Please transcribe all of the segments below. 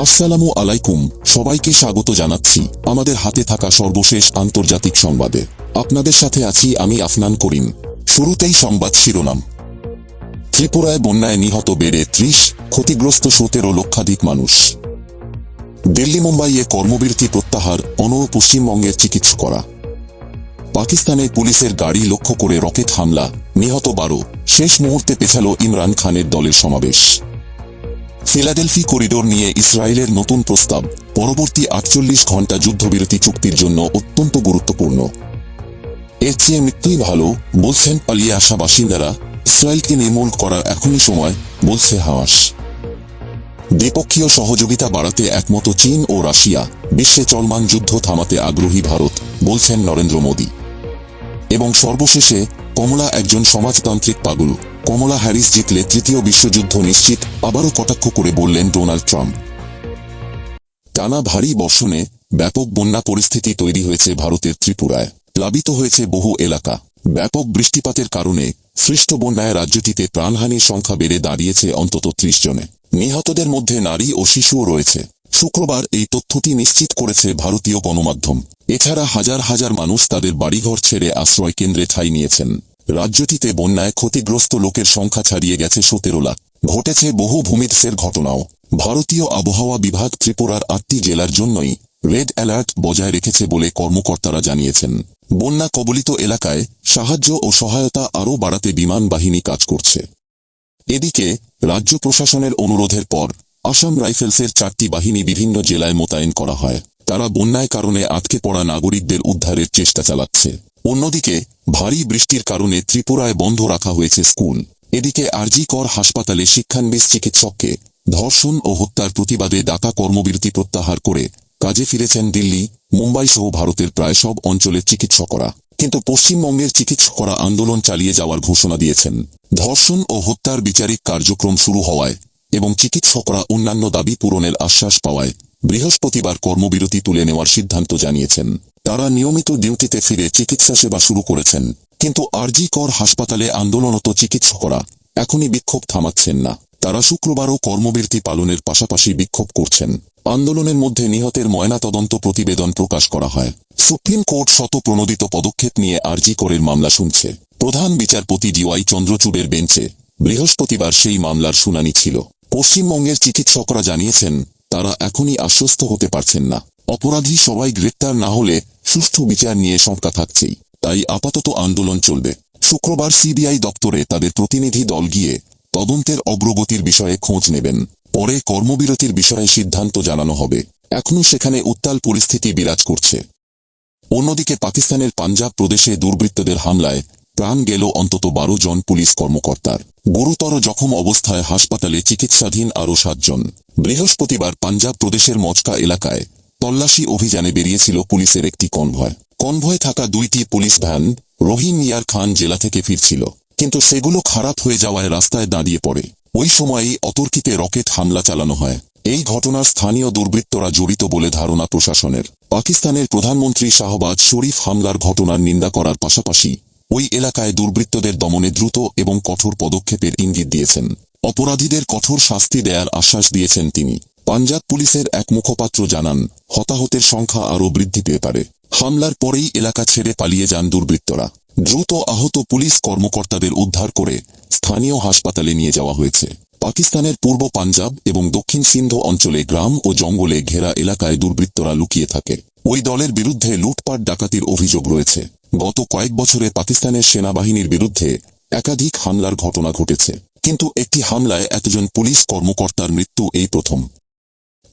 আসসালামু আলাইকুম, সবাইকে স্বাগত জানাচ্ছি আমাদের হাতে থাকা সর্বশেষ আন্তর্জাতিক সংবাদে। আপনাদের সাথে আছি আমি আফনান করিম। শুরুতেই সংবাদ শিরোনাম। ত্রিপুরায় বন্যায় নিহত বেড়ে ৩০, ক্ষতিগ্রস্ত ১৭ লক্ষাধিক মানুষ। দিল্লি মুম্বাইয়ে কর্মবিরতি প্রত্যাহার, পশ্চিমবঙ্গের চিকিৎসকরা। পাকিস্তানের পুলিশের গাড়ি লক্ষ্য করে রকেট হামলা, নিহত ১২, শেষ মুহূর্তে পেছালো ইমরান খানের দলের সমাবেশ। ফিলাডেলফি করিডোর নিয়ে ইসরায়েলের নতুন প্রস্তাব, পরবর্তী ৪৮ ঘণ্টা যুদ্ধবিরতি চুক্তির জন্য অত্যন্ত গুরুত্বপূর্ণ। এর চেয়ে মৃত্যুই ভালো, বলছেন পালিয়ে আসা বাসিন্দারা। ইসরায়েলকে নির্মূল করার এখনই সময়, বলছে হামাস। দ্বিপক্ষীয় সহযোগিতা বাড়াতে একমত চীন ও রাশিয়া। বিশ্বে চলমান যুদ্ধ থামাতে আগ্রহী ভারত, বলছেন নরেন্দ্র মোদী। এবং সর্বশেষে, কমলা একজন সমাজতান্ত্রিক পাগল। কমলা হ্যারিস জিতলে তৃতীয় বিশ্বযুদ্ধ নিশ্চিত, আবারও কটাক্ষ করে বললেন ডোনাল্ড ট্রাম্প। টানা ভারী বর্ষণে ব্যাপক বন্যা পরিস্থিতি তৈরি হয়েছে ভারতের ত্রিপুরায়। প্লাবিত হয়েছে বহু এলাকা। ব্যাপক বৃষ্টিপাতের কারণে সৃষ্ট বন্যায় রাজ্যটিতে প্রাণহানির সংখ্যা বেড়ে দাঁড়িয়েছে অন্তত ৩০ জনে। নিহতদের মধ্যে নারী ও শিশুও রয়েছে। শুক্রবার এই তথ্যটি নিশ্চিত করেছে ভারতীয় গণমাধ্যম। এছাড়া হাজার হাজার মানুষ তাদের বাড়িঘর ছেড়ে আশ্রয় কেন্দ্রে ঠাঁই নিয়েছেন। রাজ্যটিতে বন্যায় ক্ষতিগ্রস্ত লোকের সংখ্যা ছাড়িয়ে গেছে ১৭ লাখ। ঘটেছে বহু ভূমিধসের ঘটনাও। ভারতীয় আবহাওয়া বিভাগ ত্রিপুরার ৮টি জেলার জন্যই রেড অ্যালার্ট বজায় রেখেছে বলে কর্মকর্তারা জানিয়েছেন। বন্যা কবলিত এলাকায় সাহায্য ও সহায়তা আরও বাড়াতে বিমান বাহিনী কাজ করছে। এদিকে রাজ্য প্রশাসনের অনুরোধের পর আসাম রাইফেলসের ৪টি বাহিনী বিভিন্ন জেলায় মোতায়েন করা হয়। তারা বন্যায় কারণে আটকে পড়া নাগরিকদের উদ্ধারের চেষ্টা চালাচ্ছে। অন্যদিকে ভারী বৃষ্টির কারণে ত্রিপুরায় বন্ধ রাখা হয়েছে স্কুল। এদিকে আর.জি.কর হাসপাতালে শিক্ষানবিশ চিকিৎসককে ধর্ষণ ও হত্যার প্রতিবাদে ডাকা কর্মবিরতি প্রত্যাহার করে কাজে ফিরেছেন দিল্লি, মুম্বাই সহ ভারতের প্রায় সব অঞ্চলের চিকিৎসকরা। কিন্তু পশ্চিমবঙ্গের চিকিৎসকরা আন্দোলন চালিয়ে যাওয়ার ঘোষণা দিয়েছেন। ধর্ষণ ও হত্যার বিচারিক কার্যক্রম শুরু হওয়ায় এবং চিকিৎসকরা অন্যান্য দাবি পূরণের আশ্বাস পাওয়ায় বৃহস্পতিবার কর্মবিরতি তুলে নেওয়ার সিদ্ধান্ত জানিয়েছেন। তারা নিয়মিত ডিউটিতে ফিরে চিকিৎসা সেবা শুরু করেছেন। কিন্তু আর.জি.কর হাসপাতালে আন্দোলনরত চিকিৎসকরা এখনই বিক্ষোভ থামাচ্ছেন না। তারা শুক্রবারও কর্মবিরতি পালনের পাশাপাশি বিক্ষোভ করছেন। আন্দোলনের মধ্যে নিহতের ময়নাতদন্ত প্রতিবেদন প্রকাশ করা হয়। সুপ্রিম কোর্ট শতপ্রণোদিত পদক্ষেপ নিয়ে আর.জি.করের মামলা শুনছে। প্রধান বিচারপতি ডি.ওয়াই চন্দ্রচূড়ের বেঞ্চে বৃহস্পতিবার সেই মামলার শুনানি ছিল। পশ্চিমবঙ্গের চিকিৎসকরা জানিয়েছেন, তারা এখনই আশ্বস্ত হতে পারছেন না। অপরাধী সবাই গ্রেপ্তার না হলে সুষ্ঠু বিচার নিয়ে শঙ্কা থাকছেই। তাই আপাতত আন্দোলন চলবে। শুক্রবার সিবিআই দপ্তরে তাদের প্রতিনিধি দল গিয়ে তদন্তের অগ্রগতির বিষয়ে খোঁজ নেবেন। পরে কর্মবিরতির বিষয়ে সিদ্ধান্ত জানানো হবে। এখনও সেখানে উত্তাল পরিস্থিতি বিরাজ করছে। অন্যদিকে পাকিস্তানের পাঞ্জাব প্রদেশে দুর্বৃত্তদের হামলায় প্রাণ গেল অন্তত ১২ জন পুলিশ কর্মকর্তার। গুরুতর জখম অবস্থায় হাসপাতালে চিকিৎসাধীন আরও ৭ জন। বৃহস্পতিবার পাঞ্জাব প্রদেশের মচকা এলাকায় তল্লাশি অভিযানে বেরিয়েছিল পুলিশের একটি কনভয়। কনভয়ে থাকা ২টি পুলিশ ভ্যান রোহিঙ্গিয়ার খান জেলা থেকে ফিরছিল, কিন্তু সেগুলো খারাপ হয়ে যাওয়ায় রাস্তায় দাঁড়িয়ে পড়ে। ওই সময়ই অতর্কিতে রকেট হামলা চালানো হয়। এই ঘটনার স্থানীয় দুর্বৃত্তরা জড়িত বলে ধারণা প্রশাসনের। পাকিস্তানের প্রধানমন্ত্রী শাহবাজ শরীফ হামলার ঘটনার নিন্দা করার পাশাপাশি ওই এলাকায় দুর্বৃত্তদের দমনে দ্রুত এবং কঠোর পদক্ষেপের ইঙ্গিত দিয়েছেন। অপরাধীদের কঠোর শাস্তি দেয়ার আশ্বাস দিয়েছেন তিনি। পাঞ্জাব পুলিশের এক মুখপাত্র জানান, হতাহতের সংখ্যা আরও বৃদ্ধি পেতে পারে। হামলার পরেই এলাকা ছেড়ে পালিয়ে যান দুর্বৃত্তরা। দ্রুত আহত পুলিশ কর্মকর্তাদের উদ্ধার করে স্থানীয় হাসপাতালে নিয়ে যাওয়া হয়েছে। পাকিস্তানের পূর্ব পাঞ্জাব এবং দক্ষিণ সিন্ধ অঞ্চলে গ্রাম ও জঙ্গলে ঘেরা এলাকায় দুর্বৃত্তরা লুকিয়ে থাকে। ওই দলের বিরুদ্ধে লুটপাট ডাকাতির অভিযোগ রয়েছে। গত কয়েক বছরে পাকিস্তানের সেনাবাহিনীর বিরুদ্ধে একাধিক হামলার ঘটনা ঘটেছে, কিন্তু একটি হামলায় এতজন পুলিশ কর্মকর্তার মৃত্যু এই প্রথম।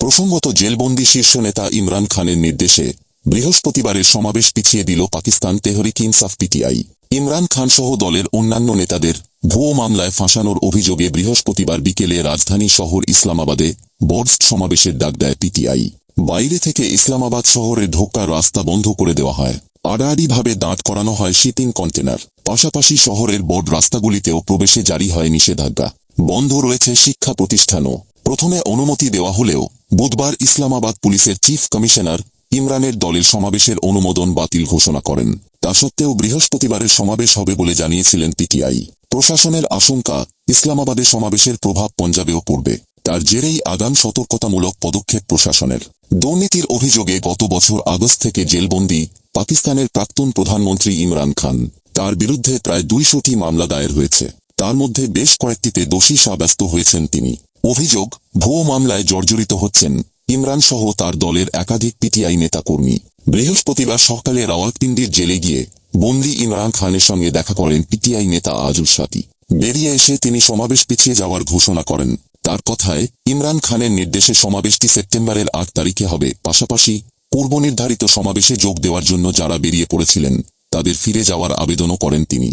প্রসঙ্গত, জেলবন্দি শীর্ষ নেতা ইমরান খানের নির্দেশে বৃহস্পতিবারের সমাবেশ পিছিয়ে দিল পাকিস্তান তেহরিক ইনসাফ পিটিআই। ইমরান খান সহ দলের অন্যান্য নেতাদের ভুয়ো মামলায় ফাঁসানোর অভিযোগে বৃহস্পতিবার বিকেলে রাজধানী শহর ইসলামাবাদে বর্ডস সমাবেশের ডাক দেয় পিটিআই। বাইরে থেকে ইসলামাবাদ শহরে ঢোকার রাস্তা বন্ধ করে দেওয়া হয়। আড়াআড়িভাবে দাঁড় করানো হয় শিপিং কন্টেনার। পাশাপাশি শহরের বড় রাস্তাগুলিতেও প্রবেশে জারি হয় নিষেধাজ্ঞা। বন্ধ রয়েছে শিক্ষা প্রতিষ্ঠানও। প্রথমে অনুমতি দেওয়া হলেও বুধবার ইসলামাবাদ পুলিশের চিফ কমিশনার ইমরানের দলের সমাবেশের অনুমোদন বাতিল ঘোষণা করেন। তা সত্ত্বেও বৃহস্পতিবারের সমাবেশ হবে বলে জানিয়েছিলেন পিটিআই। প্রশাসনের আশঙ্কা, ইসলামাবাদে সমাবেশের প্রভাব পঞ্জাবেও পড়বে। তার জেরেই আগাম সতর্কতামূলক পদক্ষেপ প্রশাসনের। দুর্নীতির অভিযোগে গত বছর আগস্ট থেকে জেলবন্দি পাকিস্তানের প্রাক্তন প্রধানমন্ত্রী ইমরান খান। তার বিরুদ্ধে প্রায় 200টি মামলা দায়ের হয়েছে। তার মধ্যে বেশ কয়েকটিতে দোষী সাব্যস্ত হয়েছেন তিনি। অভিযোগ, ভুয়ো মামলায় জর্জরিত হচ্ছেন ইমরান সহ তার দলের একাধিক পিটিআই নেতাকর্মী। বৃহস্পতিবার সকালে রাওয়ালপিন্ডির জেলে গিয়ে বন্দী ইমরান খানের সঙ্গে দেখা করেন পিটিআই নেতা আজুল সাতি। বেরিয়ে এসে তিনি সমাবেশ পিছিয়ে যাওয়ার ঘোষণা করেন। তার কথায়, ইমরান খানের নির্দেশে সমাবেশটি সেপ্টেম্বরের 8 তারিখে হবে। পাশাপাশি পূর্বনির্ধারিত সমাবেশে যোগ দেওয়ার জন্য যারা বেরিয়ে পড়েছিলেন তাদের ফিরে যাওয়ার আবেদনও করেন তিনি।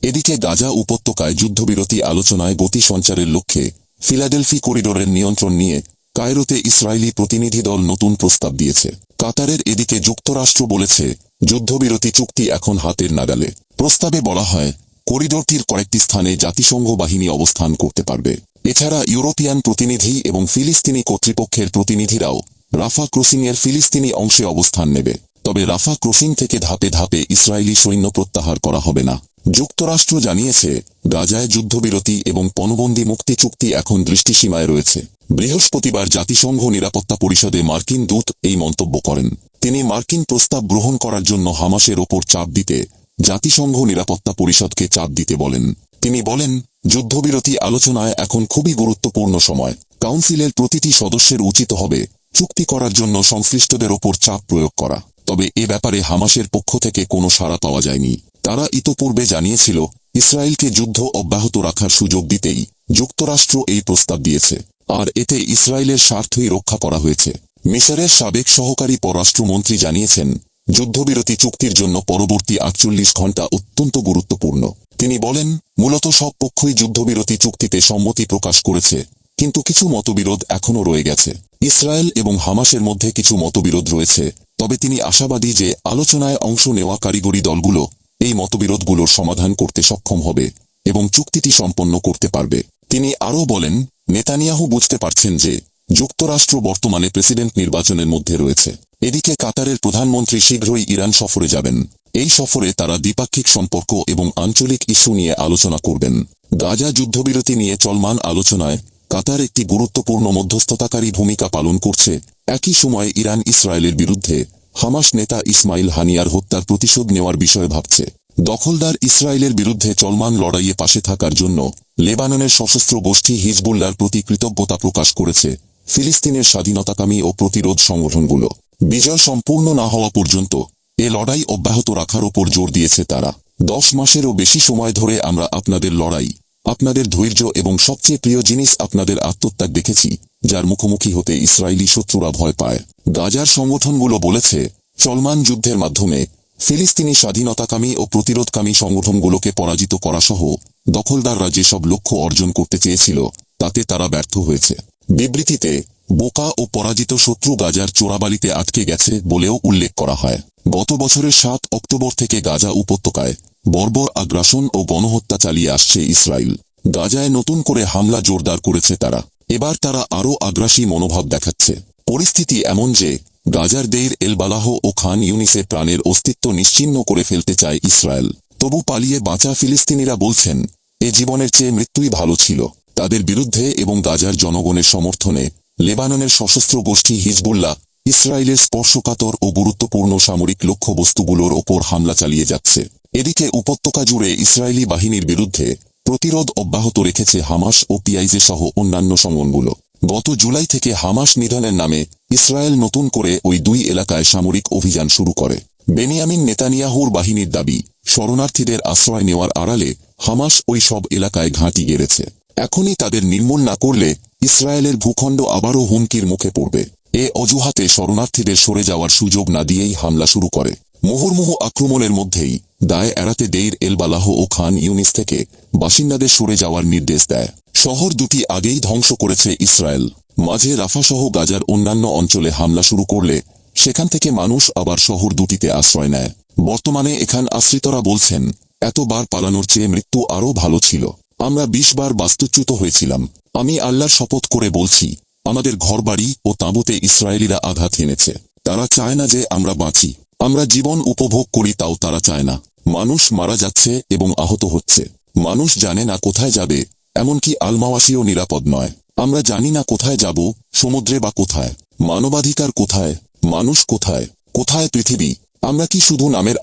এদিকে গাজা উপত্যকায় যুদ্ধবিরতি আলোচনায় গতি সঞ্চারের লক্ষ্যে ফিলাডেলফি করিডোরের নিয়ন্ত্রণ নিয়ে কায়রোতে ইসরায়েলি প্রতিনিধি দল নতুন প্রস্তাব দিয়েছে। কাতারের এদিকে যুক্তরাষ্ট্র বলেছে যুদ্ধবিরতি চুক্তি এখন হাতের নাগালে। প্রস্তাবে বলা হয়, করিডোরটির কয়েকটি স্থানে জাতিসংঘ বাহিনী অবস্থান করতে পারবে। এছাড়া ইউরোপিয়ান প্রতিনিধি এবং ফিলিস্তিনি কর্তৃপক্ষের প্রতিনিধিরাও রাফা ক্রসিংয়ের ফিলিস্তিনি অংশে অবস্থান নেবে। তবে রাফা ক্রসিং থেকে ধাপে ধাপে ইসরায়েলি সৈন্য প্রত্যাহার করা হবে না। যুক্তরাষ্ট্র জানিয়েছে, গাজায় যুদ্ধবিরতি এবং পণবন্দি মুক্তি চুক্তি এখন দৃষ্টিসীমায় রয়েছে। বৃহস্পতিবার জাতিসংঘ নিরাপত্তা পরিষদে মার্কিন দূত এই মন্তব্য করেন। তিনি মার্কিন প্রস্তাব গ্রহণ করার জন্য হামাসের ওপর চাপ দিতে জাতিসংঘ নিরাপত্তা পরিষদকে চাপ দিতে বলেন। তিনি বলেন, যুদ্ধবিরতি আলোচনায় এখন খুবই গুরুত্বপূর্ণ সময়। কাউন্সিলের প্রতিটি সদস্যের উচিত হবে চুক্তি করার জন্য সংশ্লিষ্টদের ওপর চাপ প্রয়োগ করা। তবে এ ব্যাপারে হামাসের পক্ষ থেকে কোনো সাড়া পাওয়া যায়নি। তারা ইতোপূর্বে জানিয়েছিল, ইসরায়েলকে যুদ্ধ অব্যাহত রাখার সুযোগ দিতেই যুক্তরাষ্ট্র এই প্রস্তাব দিয়েছে, আর এতে ইসরায়েলের স্বার্থই রক্ষা করা হয়েছে। মিসরের সাবেক সহকারী পররাষ্ট্রমন্ত্রী জানিয়েছেন, যুদ্ধবিরতি চুক্তির জন্য পরবর্তী 48 ঘণ্টা অত্যন্ত গুরুত্বপূর্ণ। তিনি বলেন, মূলত সব পক্ষই যুদ্ধবিরতি চুক্তিতে সম্মতি প্রকাশ করেছে, কিন্তু কিছু মতবিরোধ এখনও রয়ে গেছে। ইসরায়েল এবং হামাসের মধ্যে কিছু মতবিরোধ রয়েছে, তবে তিনি আশাবাদী যে আলোচনায় অংশ নেওয়া কারিগরি দলগুলো এই মতবিরোধগুলোর সমাধান করতে সক্ষম হবে এবং চুক্তিটি সম্পন্ন করতে পারবে। তিনি আরও বলেন, নেতানিয়াহু বুঝতে পারছেন যে যুক্তরাষ্ট্র বর্তমানে প্রেসিডেন্ট নির্বাচনের মধ্যে রয়েছে। এদিকে কাতারের প্রধানমন্ত্রী শীঘ্রই ইরান সফরে যাবেন। এই সফরে তারা দ্বিপাক্ষিক সম্পর্ক এবং আঞ্চলিক ইস্যু নিয়ে আলোচনা করবেন। গাজা যুদ্ধবিরতি নিয়ে চলমান আলোচনায় কাতার একটি গুরুত্বপূর্ণ মধ্যস্থতাকারী ভূমিকা পালন করছে। একই সময়ে ইরান ইসরায়েলের বিরুদ্ধে হামাস নেতা ইসমাইল হানিয়ার হত্যার প্রতিশোধ নেওয়ার বিষয়ে ভাবছে। দখলদার ইসরায়েলের বিরুদ্ধে চলমান লড়াইয়ে পাশে থাকার জন্য লেবাননের সশস্ত্র গোষ্ঠী হিজবুল্লাহর প্রতি কৃতজ্ঞতা প্রকাশ করেছে ফিলিস্তিনের স্বাধীনতাকামী ও প্রতিরোধ সংগঠনগুলো। বিজয় সম্পূর্ণ না হওয়া পর্যন্ত এ লড়াই অব্যাহত রাখার ওপর জোর দিয়েছে তারা। 10 মাসেরও বেশি সময় ধরে আমরা আপনাদের লড়াই, আপনাদের ধৈর্য এবং সবচেয়ে প্রিয় জিনিস আপনাদের আত্মত্যাগ দেখেছি, যার মুখোমুখি হতে ইসরায়েলি শত্রুরা ভয় পায়। গাজার সংগঠনগুলো বলেছে, চলমান যুদ্ধের মাধ্যমে ফিলিস্তিনি স্বাধীনতাকামী ও প্রতিরোধকামী সংগঠনগুলোকে পরাজিত করা সহ দখলদাররা যেসব লক্ষ্য অর্জন করতে চেয়েছিল তাতে তারা ব্যর্থ হয়েছে। বিবৃতিতে বোকা ও পরাজিত শত্রু গাজার চোরাবালিতে আটকে গেছে বলেও উল্লেখ করা হয়। গত বছরের 7 অক্টোবর থেকে গাজা উপত্যকায় বর্বর আগ্রাসন ও গণহত্যা চালিয়ে আসছে ইসরায়েল। গাজায় নতুন করে হামলা জোরদার করেছে তারা। এবার তারা আরও আগ্রাসী মনোভাব দেখাচ্ছে। পরিস্থিতি এমন যে গাজার দেইর এল বালাহ ও খান ইউনিসে প্রাণের অস্তিত্ব নিশ্চিহ্ন করে ফেলতে চায় ইসরায়েল। তবু পালিয়ে বাঁচা ফিলিস্তিনিরা বলছেন, এ জীবনের চেয়ে মৃত্যুই ভালো ছিল। তাদের বিরুদ্ধে এবং গাজার জনগণের সমর্থনে লেবাননের সশস্ত্র গোষ্ঠী হিজবুল্লাহ ইসরায়েলের স্পর্শকাতর ও গুরুত্বপূর্ণ সামরিক লক্ষ্যবস্তুগুলোর ওপর হামলা চালিয়ে যাচ্ছে। এদিকে উপত্যকা জুড়ে ইসরায়েলি বাহিনীর বিরুদ্ধে প্রতিরোধ অব্যাহত রেখেছে হামাস ও পিআইজে সহ অন্যান্য সংগঠনগুলো। গত জুলাই থেকে হামাস নিধনের নামে ইসরায়েল নতুন করে ওই 2 এলাকায় সামরিক অভিযান শুরু করে। বেনিয়ামিন নেতানিয়াহুর বাহিনীর দাবি, শরণার্থীদের আশ্রয় নেওয়ার আড়ালে হামাস ওই সব এলাকায় ঘাঁটি গেড়েছে। এখনই তাদের নির্মূল না করলে ইসরায়েলের ভূখণ্ড আবারও হুমকির মুখে পড়বে। এ অজুহাতে শরণার্থীদের সরে যাওয়ার সুযোগ না দিয়েই হামলা শুরু করে। মুহুর্মুহু আক্রমণের মধ্যেই দায় এড়াতে দেইর এল বালাহ ও খান ইউনিস থেকে বাসিন্দাদের সরে যাওয়ার নির্দেশ দেয়। শহর দুটি আগেই ধ্বংস করেছে ইসরায়েল। মাঝে রাফাসহ গাজার অন্যান্য অঞ্চলে হামলা শুরু করলে সেখান থেকে মানুষ আবার শহর দুটিতে আশ্রয় নেয়। বর্তমানে এখান আশ্রিতরা বলছেন, এতবার পালানোর চেয়ে মৃত্যু আরও ভালো ছিল। আমরা 20 বার বাস্তুচ্যুত হয়েছিলাম। আমি আল্লাহর শপথ করে বলছি, আমাদের ঘরবাড়ি ও তাঁবুতে ইসরায়েলিরা আঘাত এনেছে। তারা চায় না যে আমরা বাঁচি। আমরা জীবন উপভোগ করি, তাও তারা চায় না। মানুষ মারা যাচ্ছে এবং আহত হচ্ছে। মানুষ জানে না কোথায় যাবে, এমনকি আলমাওয়াসিও নিরাপদ নয়। আমরা জানি না কোথায় যাব, সমুদ্রে বা কোথায়। মানবাধিকার কোথায়? মানুষ কোথায়? কোথায় পৃথিবী? আমরা কি শুধু নামের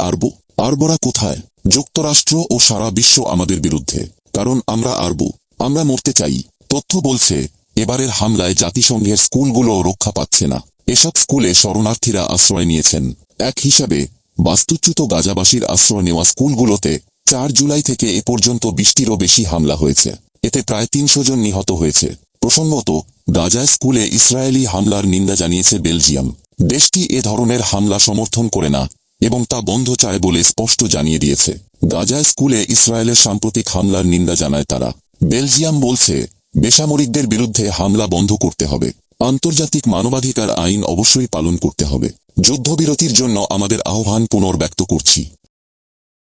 আরবরা কোথায়? যুক্তরাষ্ট্র ও সারা বিশ্ব আমাদের বিরুদ্ধে, কারণ আমরা আরব। আমরা মরতে চাই। তথ্য বলছে, এবারের হামলায় জাতিসংঘের স্কুলগুলো রক্ষা পাচ্ছে না। এসব স্কুলে শরণার্থীরা আশ্রয় নিয়েছেন। এক হিসাবে, বাস্তুচ্যুত গাজাবাসীর আশ্রয় নেওয়া স্কুলগুলোতে 4 জুলাই থেকে এ পর্যন্ত 20টিরও বেশি হামলা হয়েছে। এতে প্রায় 300 জন নিহত হয়েছে। প্রসঙ্গত, গাজায় স্কুলে ইসরায়েলি হামলার নিন্দা জানিয়েছে বেলজিয়াম। দেশটি এ ধরনের হামলা সমর্থন করে না এবং তা বন্ধ চায় বলে স্পষ্ট জানিয়ে দিয়েছে। গাজায় স্কুলে ইসরায়েলের সাম্প্রতিক হামলার নিন্দা জানায় তারা। বেলজিয়াম বলছে, বেসামরিকদের বিরুদ্ধে হামলা বন্ধ করতে হবে। আন্তর্জাতিক মানবাধিকার আইন অবশ্যই পালন করতে হবে। যুদ্ধবিরতির জন্য আমাদের আহ্বান পুনর্ব্যক্ত করছি।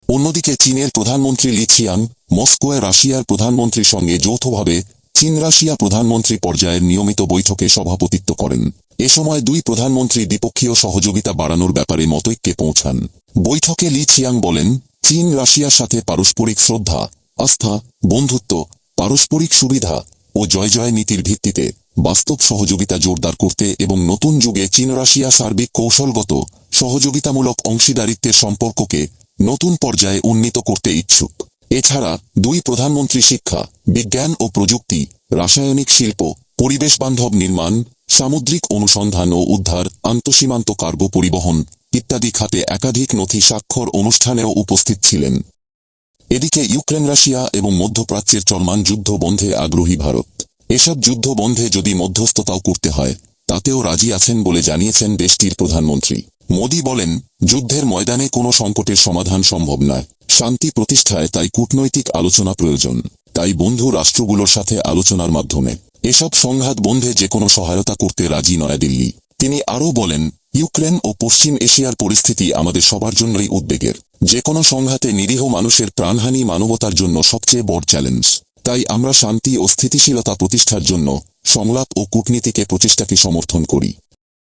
অন্যদিকে চীনের প্রধানমন্ত্রী লি চিয়াং মস্কোয় রাশিয়ার প্রধানমন্ত্রীর সঙ্গে যৌথভাবে চীন রাশিয়া প্রধানমন্ত্রী পর্যায়ের নিয়মিত বৈঠকে সভাপতিত্ব করেন। এ সময় দুই প্রধানমন্ত্রী দ্বিপক্ষীয় সহযোগিতা বাড়ানোর ব্যাপারে মতৈক্যে পৌঁছান। বৈঠকে লি চিয়াং বলেন, চীন রাশিয়ার সাথে পারস্পরিক শ্রদ্ধা, আস্থা, বন্ধুত্ব, পারস্পরিক সুবিধা ও জয় জয় নীতির ভিত্তিতে বাস্তব সহযোগিতা জোরদার করতে এবং নতুন যুগে চীন রাশিয়া সার্বিক কৌশলগত সহযোগিতামূলক অংশীদারিত্বের সম্পর্ককে নতুন পর্যায়ে উন্নীত করতে ইচ্ছুক। এছাড়া দুই প্রধানমন্ত্রী শিক্ষা, বিজ্ঞান ও প্রযুক্তি, রাসায়নিক শিল্প, পরিবেশবান্ধব নির্মাণ, সামুদ্রিক অনুসন্ধান ও উদ্ধার, আন্তঃসীমান্ত কার্গো পরিবহন ইত্যাদি খাতে একাধিক নথি স্বাক্ষর অনুষ্ঠানেও উপস্থিত ছিলেন। এদিকে ইউক্রেন রাশিয়া এবং মধ্যপ্রাচ্যের চলমান যুদ্ধ বন্ধে আগ্রহী ভারত। এসব যুদ্ধ বন্ধে যদি মধ্যস্থতাও করতে হয়, তাতেও রাজি আছেন বলে জানিয়েছেন দেশটির প্রধানমন্ত্রী। মোদি বলেন, যুদ্ধের ময়দানে কোনো সংকটের সমাধান সম্ভব নয়। শান্তি প্রতিষ্ঠায় তাই কূটনৈতিক আলোচনা প্রয়োজন। তাই বন্ধু রাষ্ট্রগুলোর সাথে আলোচনার মাধ্যমে এসব সংঘাত বন্ধে যে কোনো সহায়তা করতে রাজি নয়াদিল্লি। তিনি আরও বলেন, ইউক্রেন ও পশ্চিম এশিয়ার পরিস্থিতি আমাদের সবার জন্যই উদ্বেগের। যে কোনো সংঘাতে নিরীহ মানুষের প্রাণহানি মানবতার জন্য সবচেয়ে বড় চ্যালেঞ্জ। তাই আমরা শান্তি ও স্থিতিশীলতা প্রতিষ্ঠার জন্য সংলাপ ও কূটনীতিকে প্রচেষ্টাকে সমর্থন করি।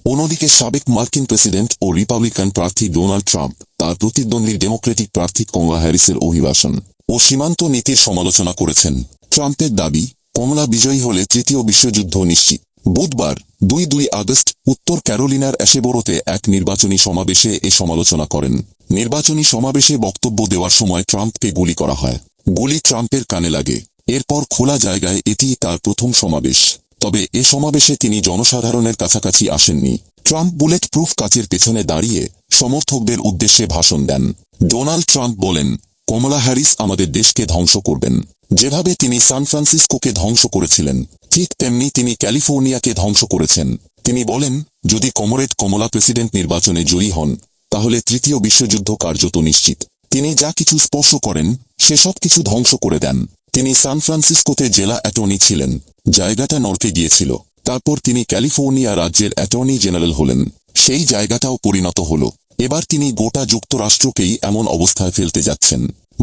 অন্যদিকে সাবেক মার্কিন প্রেসিডেন্ট ও রিপাবলিকান প্রার্থী ডোনাল্ড ট্রাম্প তার প্রতিদ্বন্দ্বী ডেমোক্রেটিক প্রার্থী কমলা হ্যারিসের অভিবাসন ও সীমান্ত নীতির সমালোচনা করেছেন। ট্রাম্পের দাবি, কমলা বিজয়ী হলে তৃতীয় বিশ্বযুদ্ধ নিশ্চিত। বুধবার 2 আগস্ট উত্তর ক্যারোলিনার অ্যাশেবোরোতে এক নির্বাচনী সমাবেশে এ সমালোচনা করেন। নির্বাচনী সমাবেশে বক্তব্য দেওয়ার সময় ট্রাম্পকে গুলি করা হয়। গুলি ট্রাম্পের কানে লাগে। এরপর খোলা জায়গায় এটি তার প্রথম সমাবেশ। তবে এ সমাবেশে তিনি জনসাধারণের কাছাকাছি আসেননি। ট্রাম্প বুলেট প্রুফ কাচের পেছনে দাঁড়িয়ে সমর্থকদের উদ্দেশ্যে ভাষণ দেন। ডোনাল্ড ট্রাম্প বলেন, কমলা হ্যারিস আমাদের দেশকে ধ্বংস করবেন। যেভাবে তিনি সান ফ্রান্সিসকোকে ধ্বংস করেছিলেন, ঠিক তেমনি তিনি ক্যালিফোর্নিয়াকে ধ্বংস করেছেন। তিনি বলেন, যদি কমরেড কমলা প্রেসিডেন্ট নির্বাচনে জয়ী হন, তাহলে তৃতীয় বিশ্বযুদ্ধ কার্যত নিশ্চিত। তিনি যা কিছু স্পর্শ করেন, সেসব কিছু ধ্বংস করে দেন। তিনি সান ফ্রান্সিসকোতে জেলা অ্যাটর্নি ছিলেন। জায়গাটা নরকে গিয়েছিল। তারপর তিনি ক্যালিফোর্নিয়া রাজ্যের অ্যাটর্নি জেনারেল হলেন। সেই জায়গাটাও পরিণত হল। এবার তিনি গোটা যুক্তরাষ্ট্রকেই এমন অবস্থায় ফেলতে যাচ্ছেন।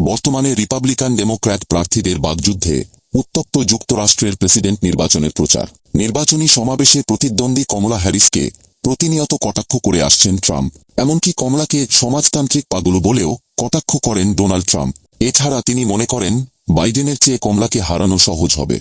বর্তমানে রিপাবলিকান ডেমোক্র্যাট প্রার্থীদের বাগযুদ্ধে উত্তপ্ত যুক্তরাষ্ট্রের প্রেসিডেন্ট নির্বাচনের প্রচার। নির্বাচনী সমাবেশে প্রতিদ্বন্দ্বী কমলা হ্যারিসকে প্রতিনিয়ত কটাক্ষ করে আসছেন ট্রাম্প। এমনকি কমলাকে সমাজতান্ত্রিক পাগল বলেও কটাক্ষ করেন ডোনাল্ড ট্রাম্প। এছাড়া তিনি মনে করেন, বাইডেনের চেয়ে কমলাকে হারানো সহজ হবে।